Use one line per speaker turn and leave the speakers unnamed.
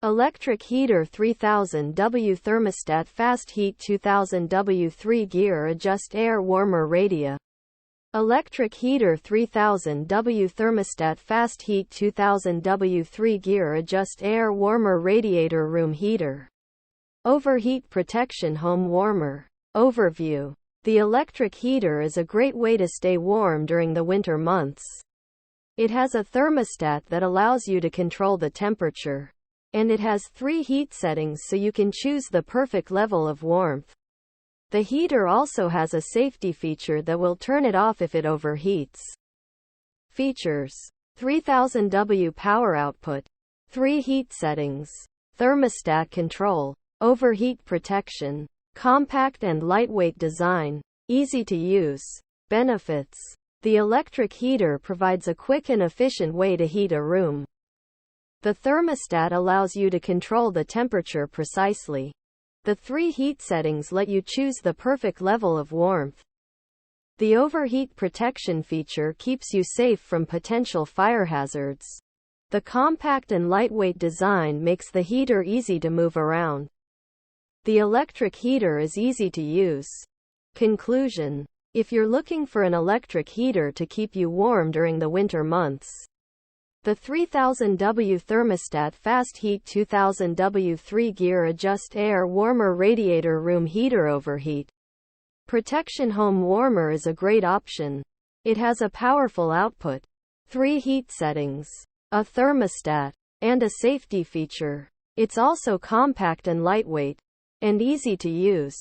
Electric heater 3000W thermostat fast heat 2000W 3-gear adjust air warmer radiator. Electric heater 3000W thermostat fast heat 2000W 3-gear adjust air warmer radiator room heater. Overheat protection home warmer. Overview. The electric heater is a great way to stay warm during the winter months. It has a thermostat that allows you to control the temperature. And it has 3 heat settings so you can choose the perfect level of warmth. The heater also has a safety feature that will turn it off if it overheats. Features: 3000W power output, 3 heat settings, thermostat control, overheat protection, compact and lightweight design, easy to use. Benefits: the electric heater provides a quick and efficient way to heat a room. The thermostat allows you to control the temperature precisely. The 3 heat settings let you choose the perfect level of warmth. The overheat protection feature keeps you safe from potential fire hazards. The compact and lightweight design makes the heater easy to move around. The electric heater is easy to use. Conclusion: if you're looking for an electric heater to keep you warm during the winter months, the 3000W thermostat fast heat 2000W 3-gear adjust air warmer radiator room heater overheat protection home warmer is a great option. It has a powerful output, 3 heat settings, a thermostat, and a safety feature. It's also compact and lightweight, and easy to use.